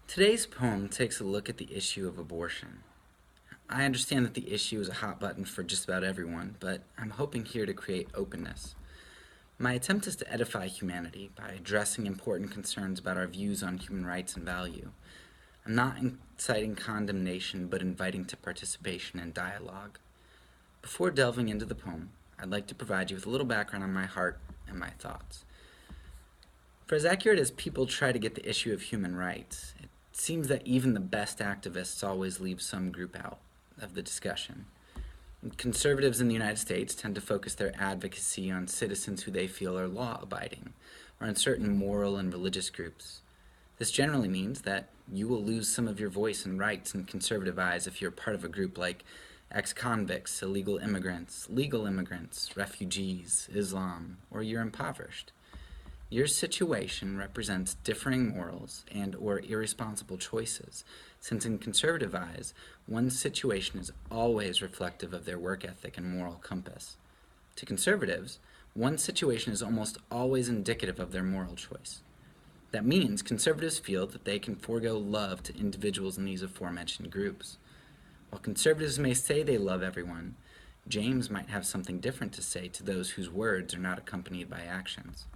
Today's poem takes a look at the issue of abortion. I understand that the issue is a hot button for just about everyone, but I'm hoping here to create openness. My attempt is to edify humanity by addressing important concerns about our views on human rights and value. I'm not inciting condemnation, but inviting to participation and dialogue. Before delving into the poem, I'd like to provide you with a little background on my heart and my thoughts. For as accurate as people try to get the issue of human rights, it seems that even the best activists always leave some group out of the discussion. Conservatives in the United States tend to focus their advocacy on citizens who they feel are law-abiding, or on certain moral and religious groups. This generally means that you will lose some of your voice and rights in conservative eyes if you're part of a group like ex-convicts, illegal immigrants, legal immigrants, refugees, Islam, or you're impoverished. Your situation represents differing morals and or irresponsible choices, since in conservative eyes, one's situation is always reflective of their work ethic and moral compass. To conservatives, one's situation is almost always indicative of their moral choice. That means conservatives feel that they can forego love to individuals in these aforementioned groups. While conservatives may say they love everyone, James might have something different to say to those whose words are not accompanied by actions.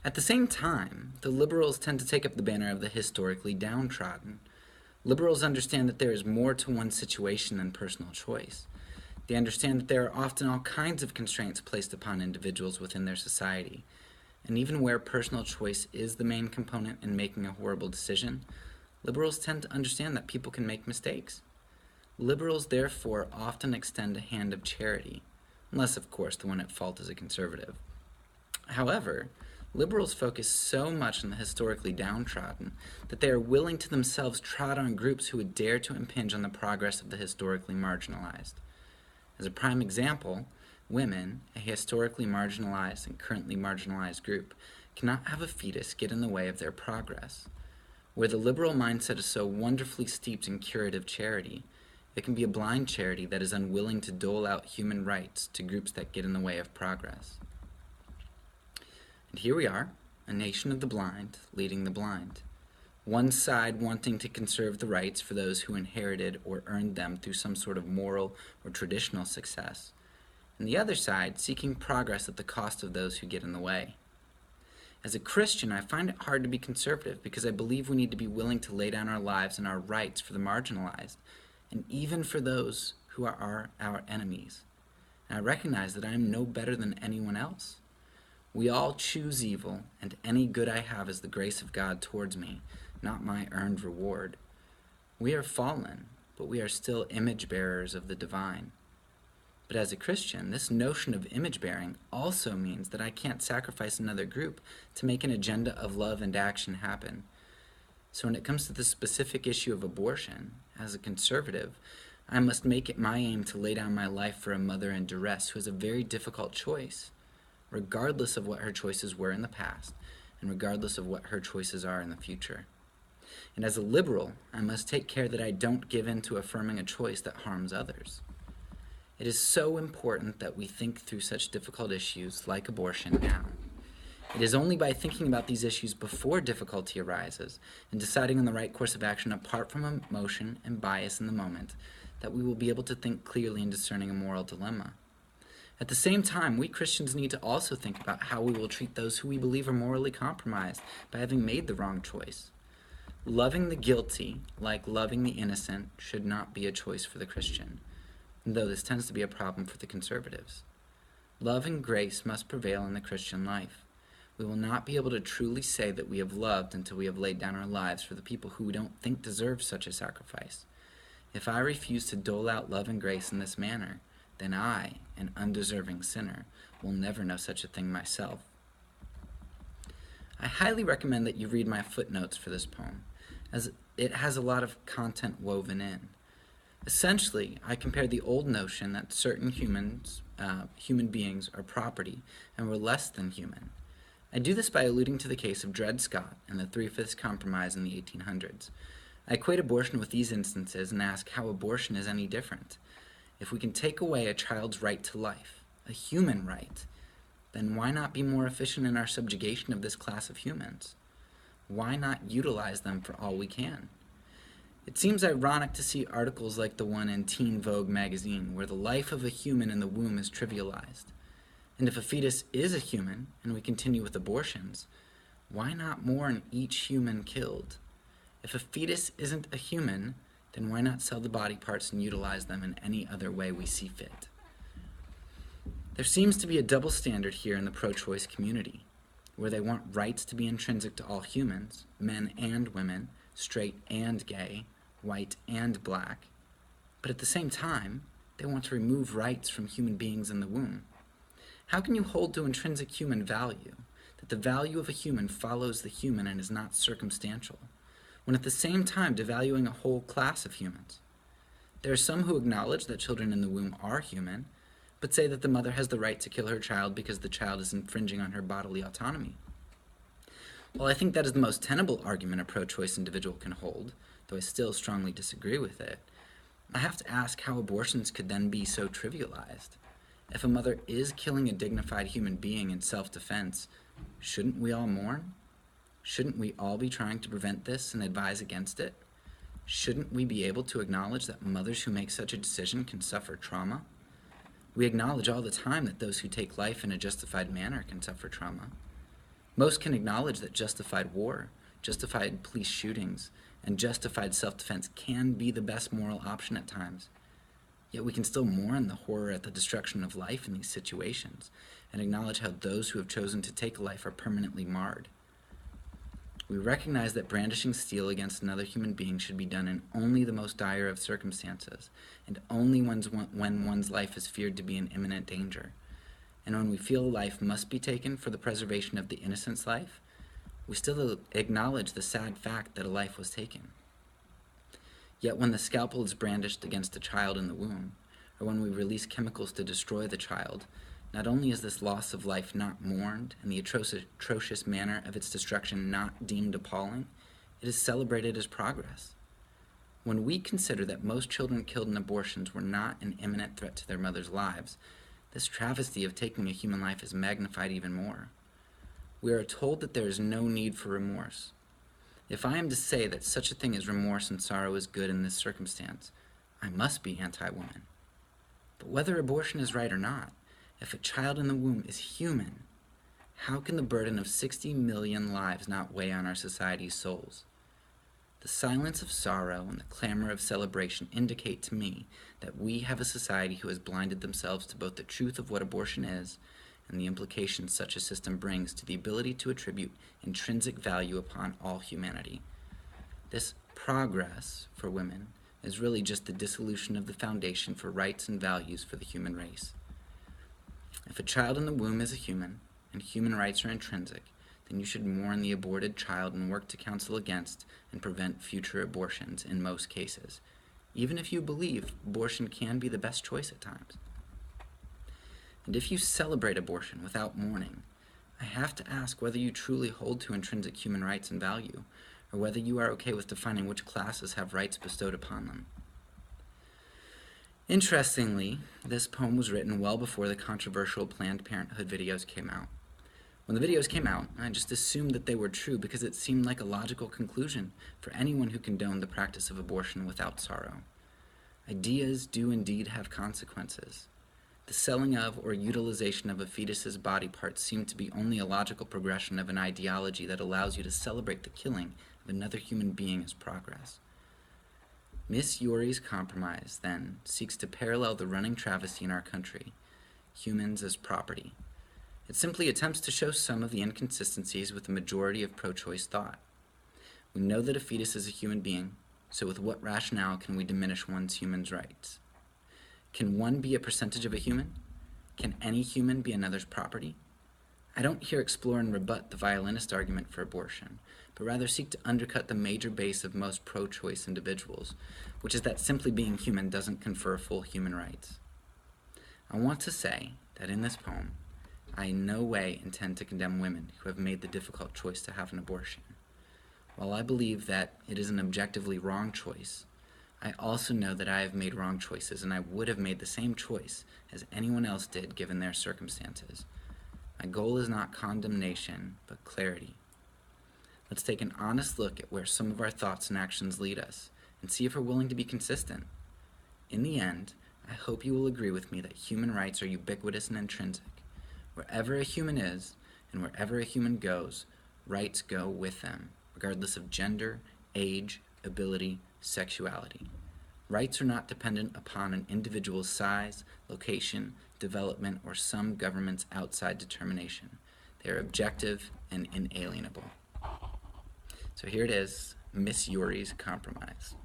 At the same time, the liberals tend to take up the banner of the historically downtrodden. Liberals understand that there is more to one's situation than personal choice. They understand that there are often all kinds of constraints placed upon individuals within their society. And even where personal choice is the main component in making a horrible decision, liberals tend to understand that people can make mistakes. Liberals, therefore, often extend a hand of charity, unless, of course, the one at fault is a conservative. However, liberals focus so much on the historically downtrodden that they are willing to themselves trot on groups who would dare to impinge on the progress of the historically marginalized. As a prime example, women, a historically marginalized and currently marginalized group, cannot have a fetus get in the way of their progress. Where the liberal mindset is so wonderfully steeped in curative charity, it can be a blind charity that is unwilling to dole out human rights to groups that get in the way of progress. And here we are, a nation of the blind leading the blind. One side wanting to conserve the rights for those who inherited or earned them through some sort of moral or traditional success, and the other side seeking progress at the cost of those who get in the way. As a Christian, I find it hard to be conservative because I believe we need to be willing to lay down our lives and our rights for the marginalized, and even for those who are our enemies. And I recognize that I am no better than anyone else. We all choose evil, and any good I have is the grace of God towards me, not my earned reward. We are fallen, but we are still image bearers of the divine. But as a Christian, this notion of image bearing also means that I can't sacrifice another group to make an agenda of love and action happen. So when it comes to the specific issue of abortion, as a conservative, I must make it my aim to lay down my life for a mother in duress who has a very difficult choice, regardless of what her choices were in the past, and regardless of what her choices are in the future. And as a liberal, I must take care that I don't give in to affirming a choice that harms others. It is so important that we think through such difficult issues like abortion now. It is only by thinking about these issues before difficulty arises and deciding on the right course of action apart from emotion and bias in the moment that we will be able to think clearly in discerning a moral dilemma. At the same time, we Christians need to also think about how we will treat those who we believe are morally compromised by having made the wrong choice. Loving the guilty, like loving the innocent, should not be a choice for the Christian, though this tends to be a problem for the conservatives. Love and grace must prevail in the Christian life. We will not be able to truly say that we have loved until we have laid down our lives for the people who we don't think deserve such a sacrifice. If I refuse to dole out love and grace in this manner, then I, an undeserving sinner, will never know such a thing myself. I highly recommend that you read my footnotes for this poem, as it has a lot of content woven in. Essentially, I compare the old notion that certain human beings are property and were less than human. I do this by alluding to the case of Dred Scott and the Three-Fifths Compromise in the 1800s. I equate abortion with these instances and ask how abortion is any different. If we can take away a child's right to life, a human right, then why not be more efficient in our subjugation of this class of humans? Why not utilize them for all we can? It seems ironic to see articles like the one in Teen Vogue magazine where the life of a human in the womb is trivialized. And if a fetus is a human, and we continue with abortions, why not mourn each human killed? If a fetus isn't a human, then why not sell the body parts and utilize them in any other way we see fit? There seems to be a double standard here in the pro-choice community, where they want rights to be intrinsic to all humans, men and women, straight and gay, white and black, but at the same time, they want to remove rights from human beings in the womb. How can you hold to intrinsic human value, that the value of a human follows the human and is not circumstantial, when at the same time devaluing a whole class of humans? There are some who acknowledge that children in the womb are human, but say that the mother has the right to kill her child because the child is infringing on her bodily autonomy. While I think that is the most tenable argument a pro-choice individual can hold, though I still strongly disagree with it, I have to ask how abortions could then be so trivialized. If a mother is killing a dignified human being in self-defense, shouldn't we all mourn? Shouldn't we all be trying to prevent this and advise against it? Shouldn't we be able to acknowledge that mothers who make such a decision can suffer trauma? We acknowledge all the time that those who take life in a justified manner can suffer trauma. Most can acknowledge that justified war, justified police shootings, and justified self-defense can be the best moral option at times. Yet we can still mourn the horror at the destruction of life in these situations, and acknowledge how those who have chosen to take life are permanently marred. We recognize that brandishing steel against another human being should be done in only the most dire of circumstances, and only when one's life is feared to be in imminent danger. And when we feel a life must be taken for the preservation of the innocent's life, we still acknowledge the sad fact that a life was taken. Yet when the scalpel is brandished against a child in the womb, or when we release chemicals to destroy the child, not only is this loss of life not mourned and the atrocious manner of its destruction not deemed appalling, it is celebrated as progress. When we consider that most children killed in abortions were not an imminent threat to their mothers' lives, this travesty of taking a human life is magnified even more. We are told that there is no need for remorse. If I am to say that such a thing as remorse and sorrow is good in this circumstance, I must be anti-woman. But whether abortion is right or not, if a child in the womb is human, how can the burden of 60 million lives not weigh on our society's souls? The silence of sorrow and the clamor of celebration indicate to me that we have a society who has blinded themselves to both the truth of what abortion is and the implications such a system brings to the ability to attribute intrinsic value upon all humanity. This progress for women is really just the dissolution of the foundation for rights and values for the human race. If a child in the womb is a human, and human rights are intrinsic, then you should mourn the aborted child and work to counsel against and prevent future abortions in most cases, even if you believe abortion can be the best choice at times. And if you celebrate abortion without mourning, I have to ask whether you truly hold to intrinsic human rights and value, or whether you are okay with defining which classes have rights bestowed upon them. Interestingly, this poem was written well before the controversial Planned Parenthood videos came out. When the videos came out, I just assumed that they were true because it seemed like a logical conclusion for anyone who condoned the practice of abortion without sorrow. Ideas do indeed have consequences. The selling of or utilization of a fetus's body parts seem to be only a logical progression of an ideology that allows you to celebrate the killing of another human being as progress. Miss Yuri's compromise, then, seeks to parallel the running travesty in our country, humans as property. It simply attempts to show some of the inconsistencies with the majority of pro-choice thought. We know that a fetus is a human being, so with what rationale can we diminish one's human rights? Can one be a percentage of a human? Can any human be another's property? I don't here explore and rebut the violinist argument for abortion, but rather seek to undercut the major base of most pro-choice individuals, which is that simply being human doesn't confer full human rights. I want to say that in this poem, I in no way intend to condemn women who have made the difficult choice to have an abortion. While I believe that it is an objectively wrong choice, I also know that I have made wrong choices, and I would have made the same choice as anyone else did given their circumstances. My goal is not condemnation, but clarity. Let's take an honest look at where some of our thoughts and actions lead us, and see if we're willing to be consistent. In the end, I hope you will agree with me that human rights are ubiquitous and intrinsic. Wherever a human is, and wherever a human goes, rights go with them, regardless of gender, age, ability, sexuality. Rights are not dependent upon an individual's size, location, development, or some government's outside determination. They are objective and inalienable. So here it is, Miss Yuri's compromise.